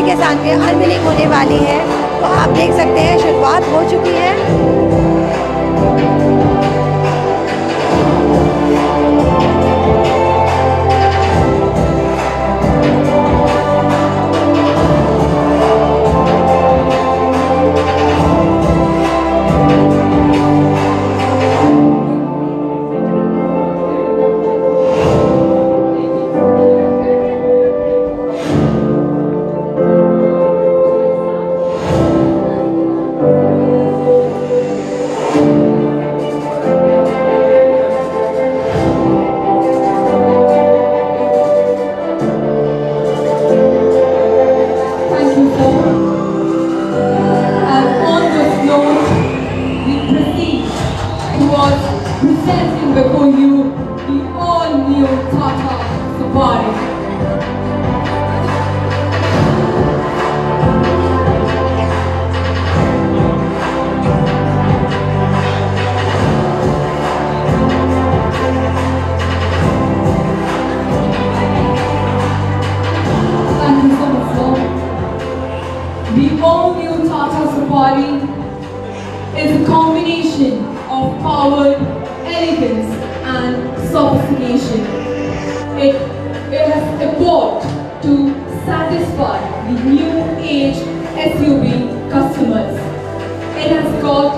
के साथ में अनवीलिंग होने वाली है। तो आप देख सकते हैं शुरुआत हो चुकी है। Presenting before you the all-new Tata Safari. Thank you so much, sir. The all-new Tata Safari is a combination of power, elegance and sophistication. It has evolved to satisfy the new age SUV customers. It has got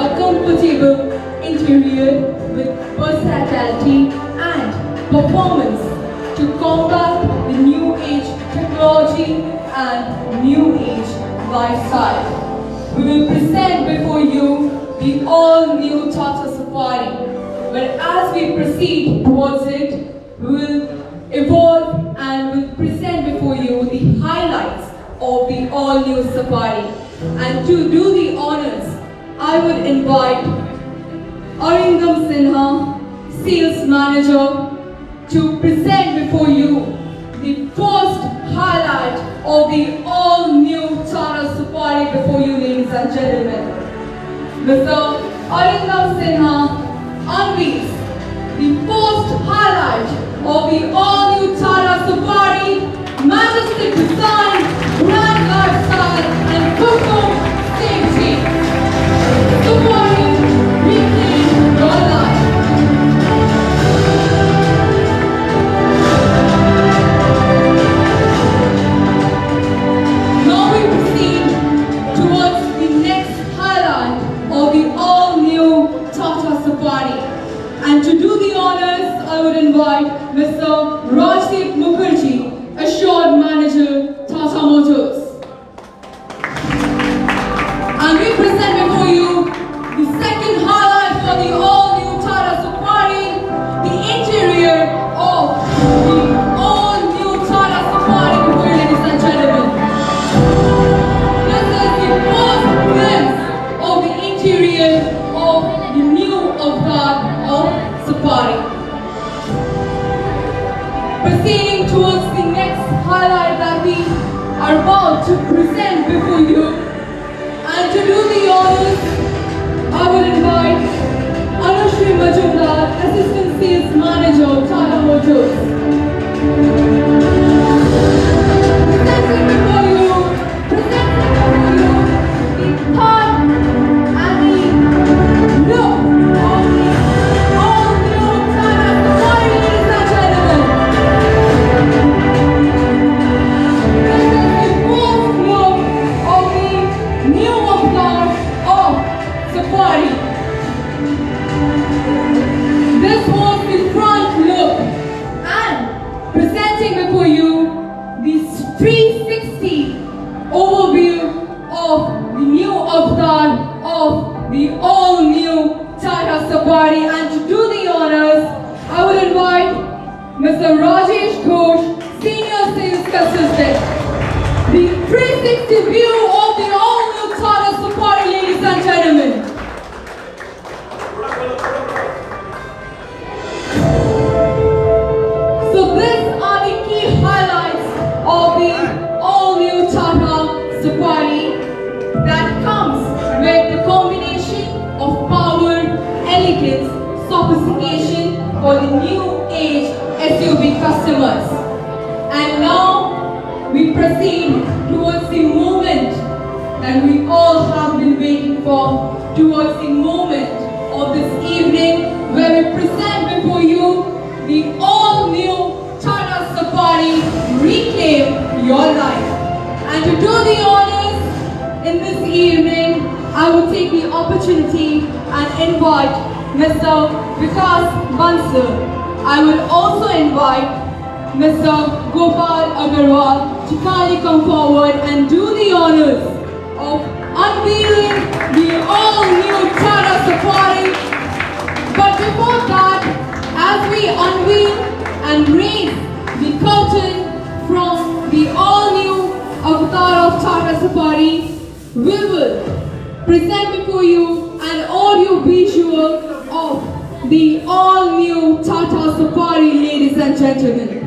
a comfortable interior with versatility and performance to combat the new age technology and new age lifestyle. We will present before you the all-new Tata Safari. But as we proceed towards it, we will evolve and will present before you the highlights of the all-new Safari. And to do the honors, I would invite Arindam Sinha, Sales Manager, to present before you the first highlight of the all-new Tata Safari before you, ladies and gentlemen. Mr. Arindam Sinha unveils the first highlight of the all-new Tata Safari, majestic design, grand lifestyle and perform safety. Safari, reclaim your life. Now we proceed towards the next highlight of the all-new Tata Safari. And to do the honors, I would invite Mr. Rajdeep Mukherjee, Assured Manager, Tata Motors. And we present before you the second highlight for the all-new Tata Safari, the interior of the all-new Tata Safari before you, ladies and gentlemen. This is the first glimpse of the interior of the new avatar of Safari. Proceeding towards the next highlight that we are about to present before you. And to do the honors, I will invite Anushri Majumdar, Assistant Sales Manager, Tata Motors. Presenting before you the thought and the look of the all-new Tata Safari, ladies and gentlemen. This is the first look of the new avatar of Safari. This was the front look, and presenting before you the 360 overview of the new avatar of the all-new Tata Safari. And to do the honors, I would invite Mr. Rajesh Ghosh, Senior Sales Consultant. The 360 view of the all-new Tata Safari, ladies and gentlemen. So these are the key highlights of the all-new Tata Safari that comes with the combination of power, elegance, sophistication for the new age SUV customers. And now we proceed towards the moment that we all have been waiting for, towards the moment of this evening where we present before you the all-new Tata Safari Reclaim Your Life. And to do the honors in this evening, I will take the opportunity and invite Mr. Vikas Bansal. I will also invite Mr. Gopal Agarwal to kindly come forward and do the honors of unveiling the all-new Tata Safari. But before that, as we unveil and raise the curtain from the all-new avatar of Tata Safari, we will present before you an audio visual of the all-new Tata Safari, ladies and gentlemen.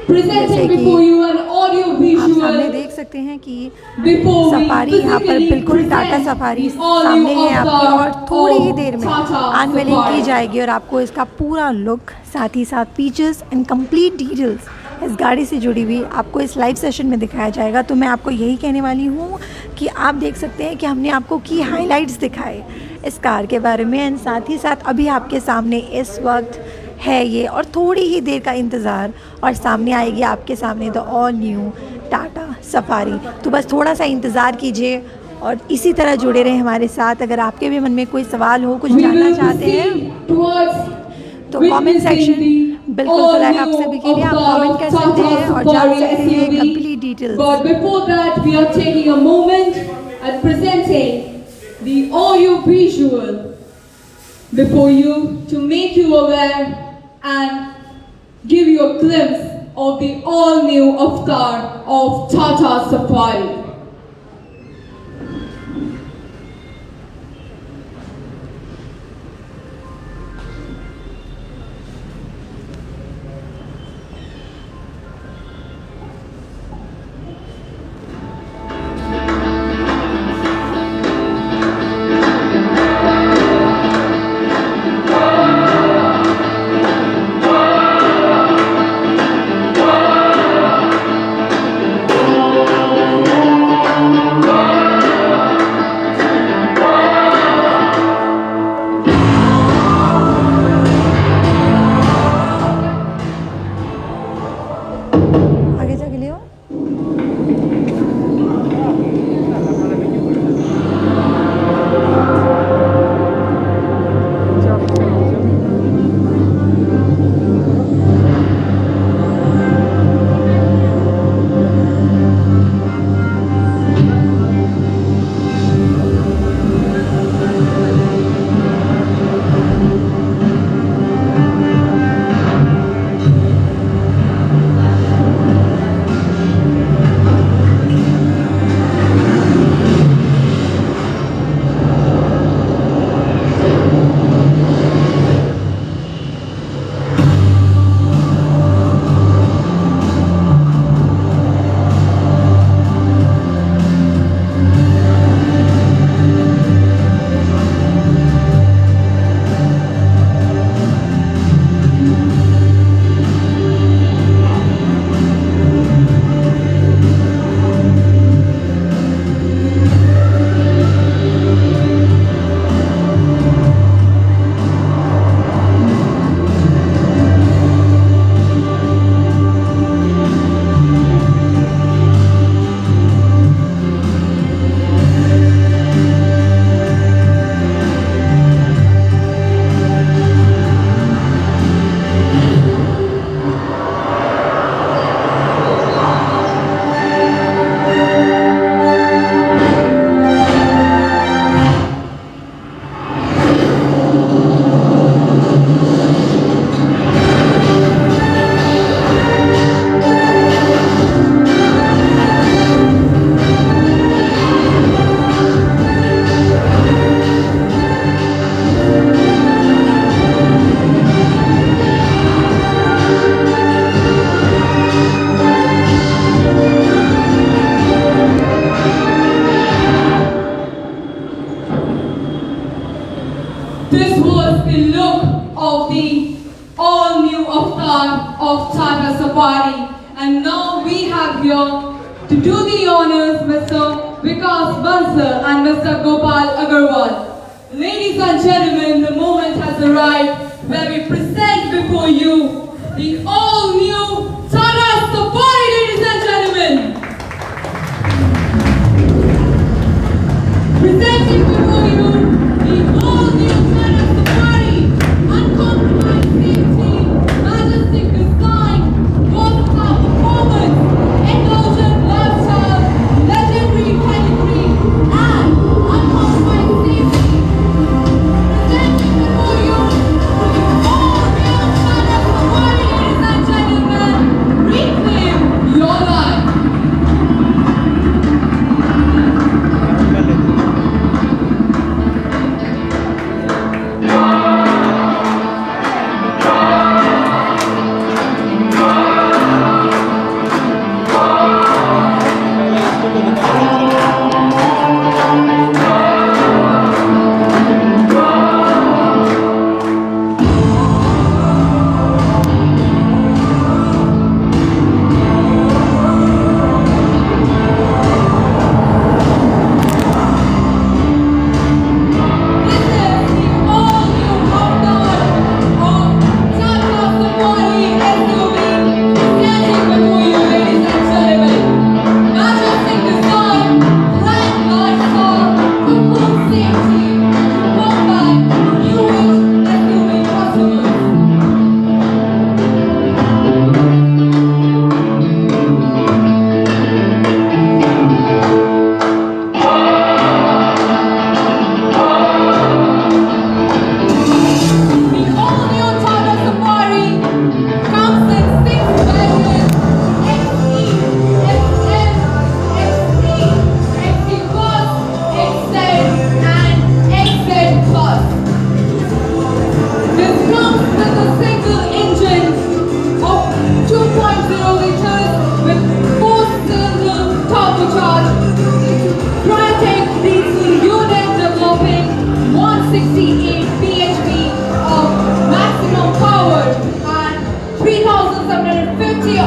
Presenting before you an audio आप visual. सामने देख सकते हैं कि Before we safari यहाँ पर physically बिल्कुल Tata present safari the all सामने new है आपकी और avatar थोड़ी ही of देर में Tata अनवेलिंग की Safari. जाएगी और आपको इसका पूरा लुक, साथ ही साथ फीचर्स एंड कंप्लीट डिटेल्स इस गाड़ी से जुड़ी हुई आपको इस लाइव सेशन में दिखाया जाएगा। तो मैं आपको यही कहने वाली हूँ कि आप देख सकते हैं कि हमने आपको की हाइलाइट्स दिखाए इस कार के बारे में एंड साथ ही साथ अभी आपके सामने इस वक्त है ये और थोड़ी ही देर का इंतज़ार और सामने आएगी आपके सामने the all new Tata safari. तो बस थोड़ा सा इंतज़ार कीजिए और इसी तरह जुड़े रहें हमारे साथ। अगर आपके भी मन में कोई सवाल हो, कुछ We जानना will चाहते हैं proceed towards तो कमेंट सेक्शन witnessing the बिल्कुल खुला है आप all-new सभी के लिए। आप avatar कमेंट of कर सकते Tata हैं और जान Safari सकते हैं SUV. Complete details. But before that, we are taking a moment and presenting the audio visual before you to make you aware and give you a glimpse of the all-new avatar of Tata Safari. avatar of Tata Safari. And now we have here to do the honors Mr. Vikas Bansal and Mr. Gopal Agarwal. Ladies and gentlemen, the moment has arrived where we present before you the all-new Tata Safari, ladies and gentlemen. Presenting before you the all-new Tata Safari, uncompromised safety, majestic design, versatile performance, indulgent lifestyle, legendary pedigree, and uncompromised safety. Presenting before you the all-new Tata Safari, ladies and gentlemen. Reclaim your life.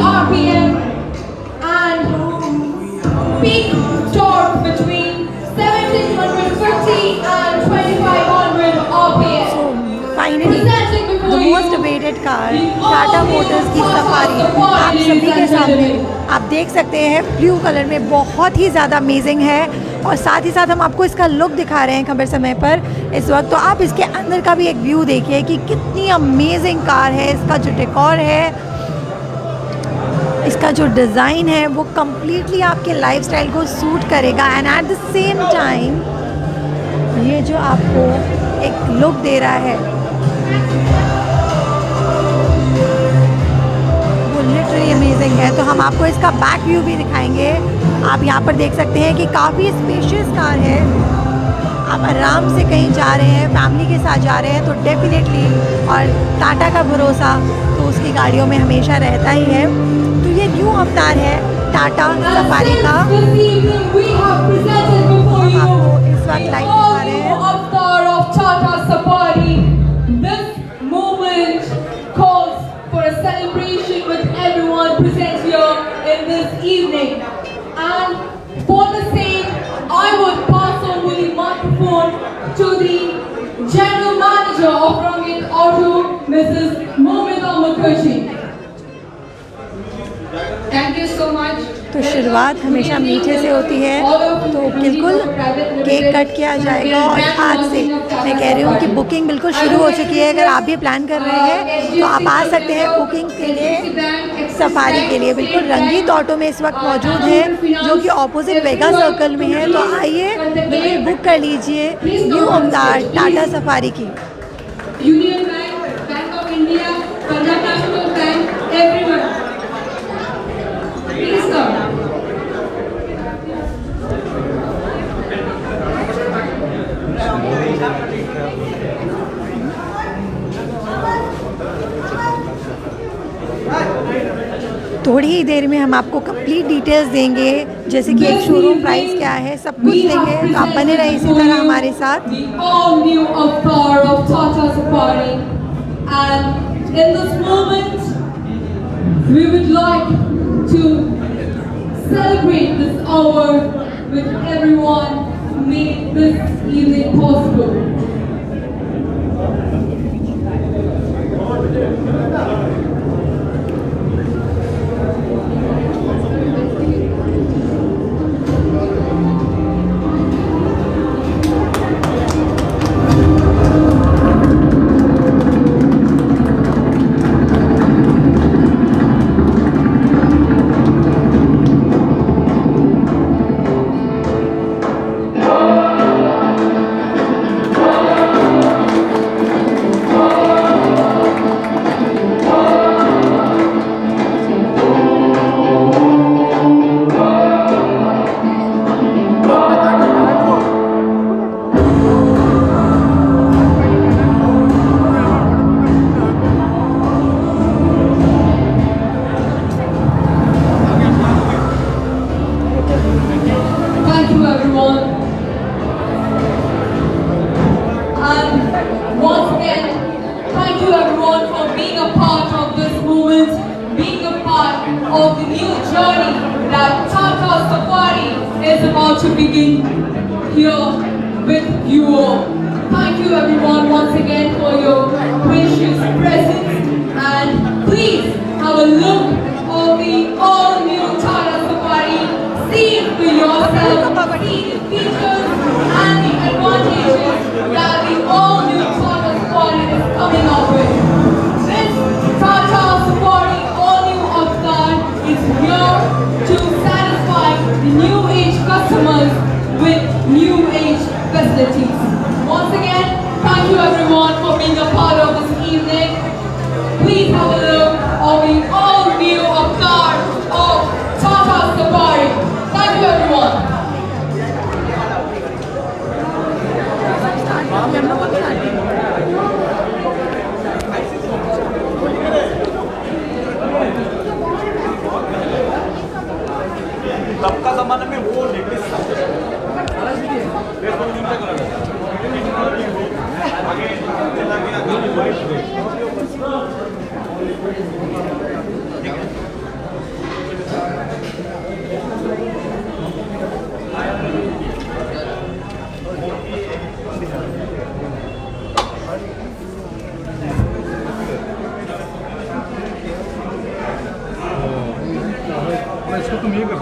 RPM and peak torque between 1750 and 2500 RPM. Finally the most awaited car Tata Motors की safari आप सभी के सामने आप देख सकते हैं। Blue colour में बहुत ही ज़्यादा अमेजिंग है और साथ ही साथ हम आपको इसका लुक दिखा रहे हैं खबर समय पर इस वक्त। तो आप इसके अंदर का भी एक व्यू देखिए कि कितनी अमेजिंग कार है। इसका जो डेकोर है, इसका जो डिज़ाइन है वो कम्प्लीटली आपके लाइफस्टाइल को सूट करेगा and at the same time ये जो आपको एक लुक दे रहा है वो लिटरली अमेजिंग है। तो हम आपको इसका बैक व्यू भी दिखाएंगे। आप यहाँ पर देख सकते हैं कि काफ़ी स्पेशियस कार है। आप आराम से कहीं जा रहे हैं, फैमिली के साथ जा रहे हैं तो डेफिनेटली, और टाटा का भरोसा तो उसकी गाड़ियों में हमेशा रहता ही है। तो ये न्यू अवतार है टाटा सफारी का। हम आपको इस वक्त लाइव दिखा रहे हैं। Avatar of Tata Safari. This moment calls for a celebration with everyone present here in this evening. And for the same, I would pass on the microphone to the General Manager of Rangit Auto, Mrs. Momita Mukherjee. Thank you so much. तो शुरुआत हमेशा मीठे से होती है, तो बिल्कुल cake cut किया जाएगा। और आज से मैं कह रही हूँ कि बुकिंग बिल्कुल शुरू हो चुकी है। अगर आप भी प्लान कर रहे हैं तो आप आ सकते हैं बुकिंग के लिए, सफारी के लिए। बिल्कुल रंगीत ऑटो में इस वक्त मौजूद है जो कि ऑपोजिट वेगा सर्कल में है। तो आइए बिल्कुल बुक कर लीजिए न्यू अवतार टाटा सफारी की। Union Bank, Bank of India, Punjab National Bank, everyone. Please come. थोड़ी ही देर में हम आपको कंप्लीट डिटेल्स देंगे, जैसे कि एक शोरूम प्राइस क्या है, सब कुछ देंगे। तो आप बने रहे इसी तरह हमारे साथ। The all new avatar of Tata Safari, and In this moment, we would like to celebrate this hour with everyone who made this evening possible. Thank you, everyone. And once again, thank you, everyone, for being a part of this movement, being a part of the new journey that Tata Safari is about to begin here with you all. Thank you, everyone, once again for your precious presence. And please have a look of the all-new Tata Safari. See it for yourself, see the features and the advantages that the all-new Tata Safari is coming up with. This Tata Safari all-new Avatar is here to satisfy the new age customers with new age facilities. Once again, thank you everyone for being a part of this evening. Please have a look of the all-new Avatar of Tata Safari. Thank you, everyone. तब का जमाने में वो latest इसको तुम ये कर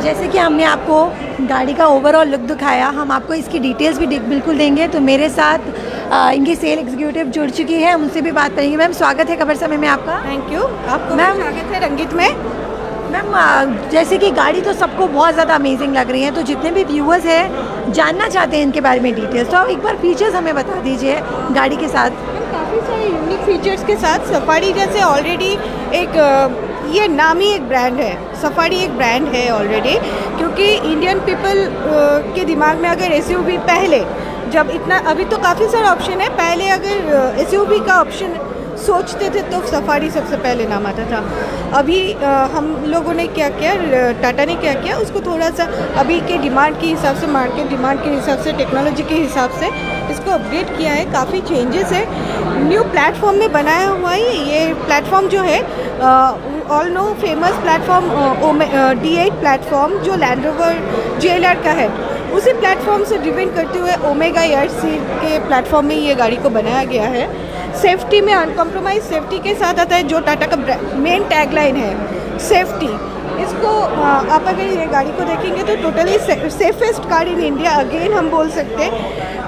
जैसे कि हमने आपको गाड़ी का ओवरऑल लुक दिखाया, हम आपको इसकी डिटेल्स भी बिल्कुल देंगे। तो मेरे साथ इनकी सेल एग्जीक्यूटिव जुड़ चुकी है, उनसे भी बात करेंगे। मैम स्वागत है खबर समय में आपका। Thank you. आपको मैम स्वागत है रंगित में। मैम जैसे कि गाड़ी तो सबको बहुत ज़्यादा अमेजिंग लग रही है, तो जितने भी व्यूअर्स हैं जानना चाहते हैं इनके बारे में डिटेल्स, तो एक बार फीचर्स हमें बता दीजिए गाड़ी के साथ। काफ़ी सारे यूनिक फीचर्स के साथ सफारी जैसे ऑलरेडी एक ये नामी एक ब्रांड है, सफारी एक ब्रांड है ऑलरेडी, क्योंकि इंडियन पीपल के दिमाग में अगर एसयूवी पहले जब इतना, अभी तो काफ़ी सारे ऑप्शन है, पहले अगर एसयूवी का ऑप्शन सोचते थे तो सफारी सबसे पहले नाम आता था। अभी हम लोगों ने क्या किया, टाटा ने क्या किया, उसको थोड़ा सा अभी के डिमांड के हिसाब से, मार्केट डिमांड के हिसाब से, टेक्नोलॉजी के हिसाब से इसको अपडेट किया है। काफ़ी चेंजेस है, न्यू प्लेटफॉर्म में बनाया हुआ है। ये प्लेटफॉर्म जो है all know famous platform D8 platform जो लैंड रोवर JLR का है, उसी प्लेटफॉर्म से डिपेंड करते हुए ओमेगा ERC के प्लेटफॉर्म में ये गाड़ी को बनाया गया है। सेफ्टी में अनकॉम्प्रोमाइज सेफ्टी के साथ आता है, जो टाटा का मेन टैगलाइन है सेफ्टी। इसको आप अगर ये गाड़ी को देखेंगे तो totally safest car in India again हम बोल सकते हैं।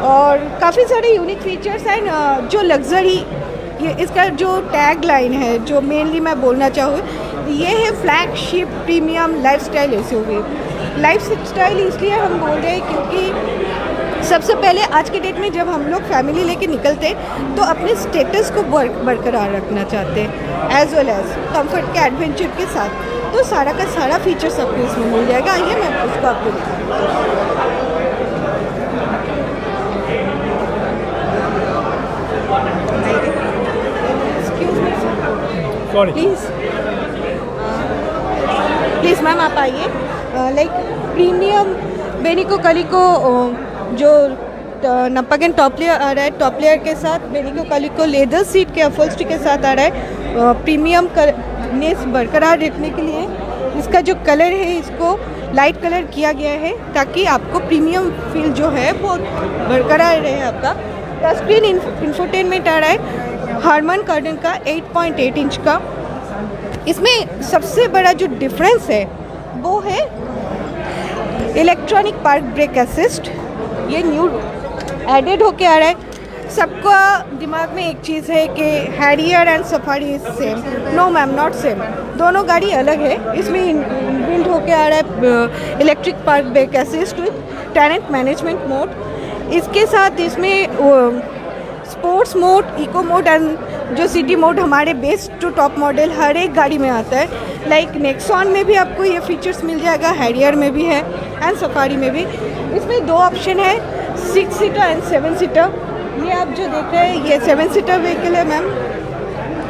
और काफ़ी सारे यूनिक फीचर्स हैं जो लग्जरी, ये इसका जो टैग लाइन है जो मेनली मैं बोलना चाहूँ, ये है flagship premium lifestyle SUV. Lifestyle इसलिए हम बोल रहे हैं क्योंकि सबसे पहले आज के डेट में जब हम लोग फैमिली लेके निकलते हैं तो अपने स्टेटस को बरकरार रखना चाहते हैं एज वेल एज कंफर्ट के एडवेंचर के साथ। तो सारा का सारा फीचर्स आपको इसमें मिल जाएगा। आइए मैं उसको आपको दिखाऊँ। प्लीज़ मैम आप आइए। लाइक प्रीमियम बेनिको कलिको जो नपागन टॉप लेयर आ रहा है, टॉप लेयर के साथ बेनिको कलिको लेदर सीट के अपहोल्स्ट्री के साथ आ रहा है। प्रीमियम नेस बरकरार रखने के लिए इसका जो कलर है इसको लाइट कलर किया गया है ताकि आपको प्रीमियम फील जो है वो बरकरार रहे आपका। टच स्क्रीन इंफोटेनमेंट आ रहा है हार्मन कार्डन का 8.8 इंच का। इसमें सबसे बड़ा जो डिफरेंस है वो है इलेक्ट्रॉनिक पार्क ब्रेक असिस्ट। ये न्यू एडेड होके आ रहा है। सबका दिमाग में एक चीज़ है कि Harrier and Safari is same. No ma'am, not same, दोनों गाड़ी अलग है। इसमें बिल्ड होके आ रहा है electric park brake assist with tenant management mode. इसके साथ इसमें sports mode, eco mode and जो सिटी मोड हमारे बेस टू टॉप मॉडल हर एक गाड़ी में आता है। लाइक नेक्सॉन में भी आपको ये फीचर्स मिल जाएगा, हैरियर में भी है एंड सफारी में भी। इसमें दो ऑप्शन है, 6 सीटर एंड 7 सीटर। ये आप जो देख रहे हैं ये 7 सीटर व्हीकल है मैम।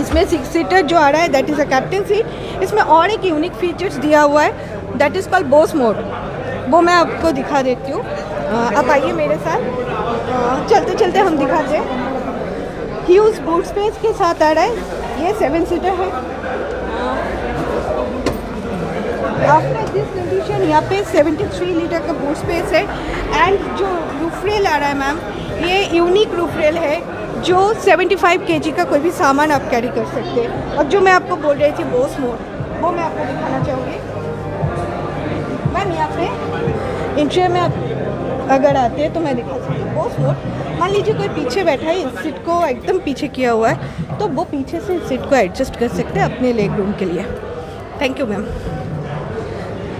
इसमें 6 सीटर जो आ रहा है that is a captain seat. इसमें और एक यूनिक फीचर्स दिया हुआ है that is called Bose mode, वो मैं आपको दिखा देती हूँ। आप आइए मेरे साथ, चलते चलते हम दिखाते हैं। ह्यूज बूट स्पेस के साथ आ रहा है, ये 7 सीटर है। आफ्टर दिस कंडीशन यहाँ पे 73 लीटर का बूट स्पेस है। एंड जो रूफ रेल आ रहा है मैम, ये यूनिक रूफ रेल है जो 75 kg का कोई भी सामान आप कैरी कर सकते हैं। और जो मैं आपको बोल रही थी बोस मोड, वो मैं आपको दिखाना चाहूँगी मैम। यहाँ पे इंटीरियर में आप अगर आते हैं तो मैं दिखा सकती हूँ बोस मोड। मान लीजिए कोई पीछे बैठा है, इस सीट को एकदम पीछे किया हुआ है तो वो पीछे से इस सीट को एडजस्ट कर सकते हैं अपने लेग रूम के लिए। Thank you ma'am.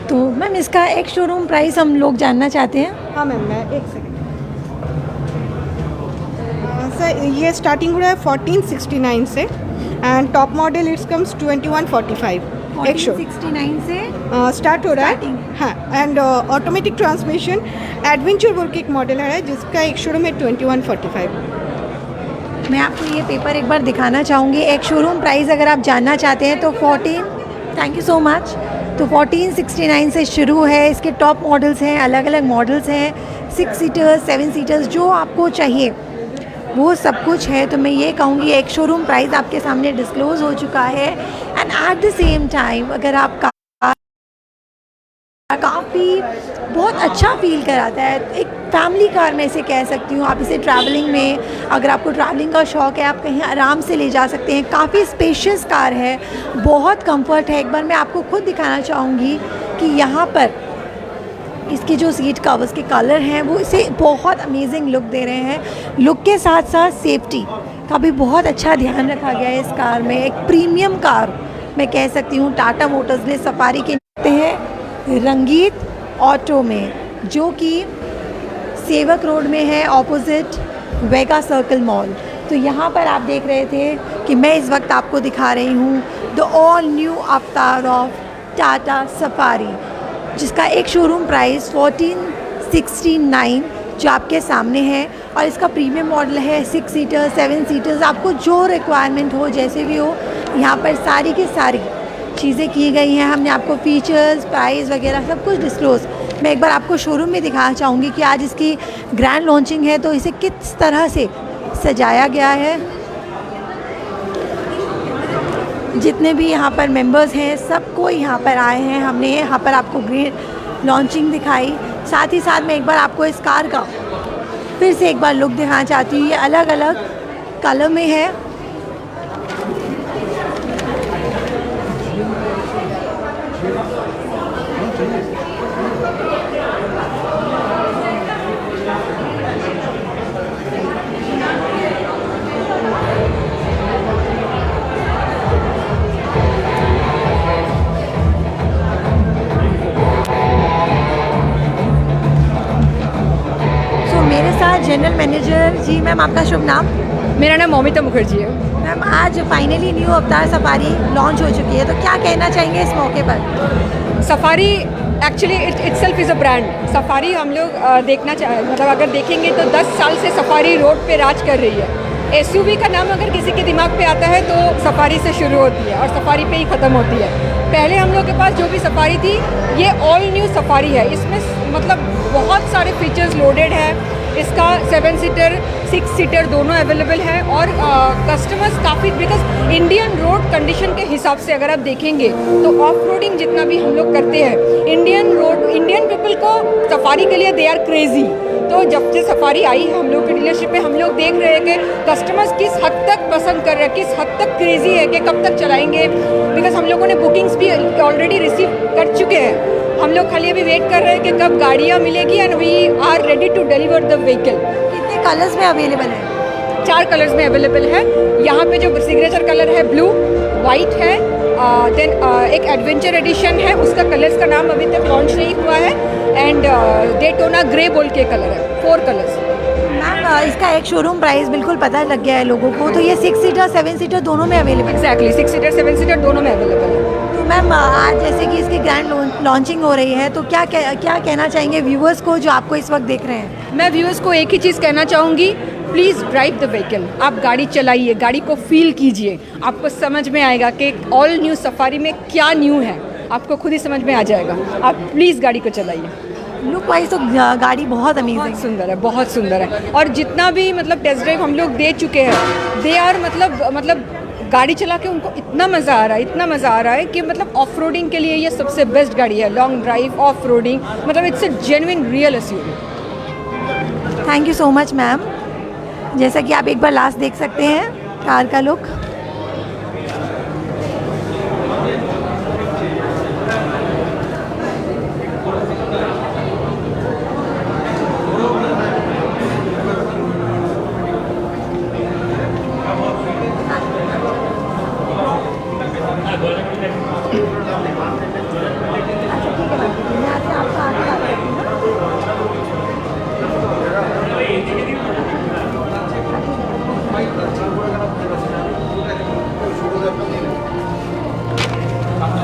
तो मैम इसका एक शोरूम प्राइस हम लोग जानना चाहते हैं। हाँ मैम, मैं एक सेकेंड सर, ये स्टार्टिंग हो रहा है 1469 से and top model it's comes 2145 एक शो 1469 से स्टार्ट हो रहा है। Starting. हाँ, एंड ऑटोमेटिक ट्रांसमिशन एडवेंचर बोल के एक मॉडल है जिसका एक शोरूम है 2145। मैं आपको ये पेपर एक बार दिखाना चाहूँगी। एक शोरूम प्राइस अगर आप जानना चाहते हैं तो थैंक यू सो मच, तो 1469 से शुरू है। इसके टॉप मॉडल्स हैं, अलग अलग मॉडल्स हैं, 6 सीटर्स 7 सीटर्स, जो आपको चाहिए वो सब कुछ है। तो मैं ये कहूँगी एक शोरूम प्राइस आपके सामने डिस्क्लोज़ हो चुका है। And at the same time अगर आप काफ़ी बहुत अच्छा फील कराता है, एक फैमिली कार में इसे कह सकती हूँ। आप इसे ट्रैवलिंग में, अगर आपको ट्रैवलिंग का शौक़ है, आप कहीं आराम से ले जा सकते हैं। काफ़ी स्पेशियस कार है, बहुत कंफर्ट है। एक बार मैं आपको खुद दिखाना चाहूँगी कि यहाँ पर इसके जो सीट कवर्स के कलर हैं वो इसे बहुत अमेजिंग लुक दे रहे हैं। लुक के साथ साथ सेफ्टी का भी बहुत अच्छा ध्यान रखा गया है इस कार में। एक प्रीमियम कार मैं कह सकती हूँ टाटा मोटर्स ने सफारी के हैं रंगीत ऑटो में, जो कि सेवक रोड में है ऑपोजिट वेगा सर्कल मॉल। तो यहाँ पर आप देख रहे थे कि मैं इस वक्त आपको दिखा रही हूँ द ऑल न्यू अवतार ऑफ टाटा सफारी, जिसका एक शोरूम प्राइस 1469 जो आपके सामने है। और इसका प्रीमियम मॉडल है 6 सीटर 7 सीटर्स। आपको जो रिक्वायरमेंट हो, जैसे भी हो, यहाँ पर सारी की सारी चीज़ें की गई हैं। हमने आपको फीचर्स, प्राइस वगैरह सब कुछ डिस्क्लोज़। मैं एक बार आपको शोरूम में दिखाना चाहूँगी कि आज इसकी ग्रैंड लॉन्चिंग है तो इसे किस तरह से सजाया गया है। जितने भी यहाँ पर मेंबर्स हैं सबको यहाँ पर आए हैं। हमने यहाँ पर आपको ग्रैंड लॉन्चिंग दिखाई, साथ ही साथ मैं एक बार आपको इस कार का फिर से एक बार लुक दिखाना चाहती हूँ। ये अलग अलग कलर में है। जनरल मैनेजर जी। मैम आपका शुभ नाम? मेरा नाम मौमिता मुखर्जी है। मैम आज फाइनली न्यू अवतार सफारी लॉन्च हो चुकी है, तो क्या कहना चाहेंगे इस मौके पर? Safari actually itself is a brand. Safari हम लोग मतलब अगर देखेंगे तो 10 साल से सफारी रोड पे राज कर रही है। एसयूवी का नाम अगर किसी के दिमाग पे आता है तो सफारी से शुरू होती है और सफारी पे ही ख़त्म होती है। पहले हम लोग के पास जो भी सफारी थी ये ऑल न्यू सफारी है। इसमें मतलब बहुत सारे फीचर्स लोडेड है। इसका 7 सीटर 6 सीटर दोनों अवेलेबल है और कस्टमर्स काफ़ी बिकॉज इंडियन रोड कंडीशन के हिसाब से अगर आप देखेंगे तो ऑफ रोडिंग जितना भी हम लोग करते हैं इंडियन पीपल को सफारी के लिए दे आर क्रेजी। तो जब से सफारी आई है हम लोग के डीलरशिप में हम लोग देख रहे हैं कि कस्टमर्स किस हद तक पसंद कर रहे हैं, किस हद तक क्रेजी है कि कब तक चलाएंगे। बिकॉज हम लोगों ने बुकिंग्स भी ऑलरेडी रिसीव कर चुके हैं। हम लोग खाली अभी वेट कर रहे हैं कि कब गाड़ियाँ मिलेगी and we are ready to deliver the vehicle. कितने कलर्स में अवेलेबल है? 4 कलर्स में अवेलेबल है। यहाँ पे जो सिग्नेचर कलर है ब्लू, वाइट है, देन एक एडवेंचर एडिशन है, उसका कलर्स का नाम अभी तक लॉन्च नहीं हुआ है, एंड डेटोना ग्रे बोल के कलर है। 4 कलर्स। मैम इसका एक शोरूम प्राइस बिल्कुल पता लग गया है लोगों को, तो ये 6 सीटर 7 सीटर दोनों में अवेलेबल है? एग्जैक्टली 6 सीटर 7 सीटर दोनों में अवेलेबल है। तो मैम आज जैसे कि इसकी ग्रैंड लॉन्चिंग हो रही है, तो क्या कहना चाहेंगे व्यूवर्स को जो आपको इस वक्त देख रहे हैं? मैं व्यूअर्स को एक ही चीज़ कहना चाहूँगी, प्लीज़ ड्राइव द व्हीकल। आप गाड़ी चलाइए, गाड़ी को फील कीजिए, आपको समझ में आएगा कि ऑल न्यू सफारी में क्या न्यू है, आपको खुद ही समझ में आ जाएगा। आप प्लीज़ गाड़ी को चलाइए। लुक वाइज तो गाड़ी बहुत अमेजिंग बहुत सुंदर है, बहुत सुंदर है। और जितना भी मतलब टेस्ट ड्राइव हम लोग दे चुके हैं, दे आर मतलब गाड़ी चला के उनको इतना मज़ा आ रहा है कि मतलब ऑफ रोडिंग के लिए ये सबसे बेस्ट गाड़ी है। लॉन्ग ड्राइव, ऑफ रोडिंग, मतलब it's a genuine real SUV. Thank you so much ma'am. जैसा कि आप एक बार लास्ट देख सकते हैं कार का लुक।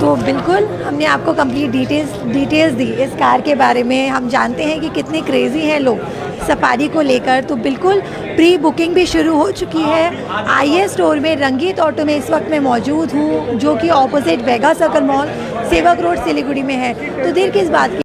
तो बिल्कुल हमने आपको कंप्लीट डिटेल्स दी इस कार के बारे में। हम जानते हैं कि कितने क्रेज़ी हैं लोग सफारी को लेकर, तो बिल्कुल प्री बुकिंग भी शुरू हो चुकी है। आइए स्टोर में रंगीत ऑटो में इस वक्त मैं मौजूद हूँ, जो कि ऑपोजिट वेगा सर्कल मॉल, सेवक रोड, सिलीगुड़ी में है। तो देर किस बात की।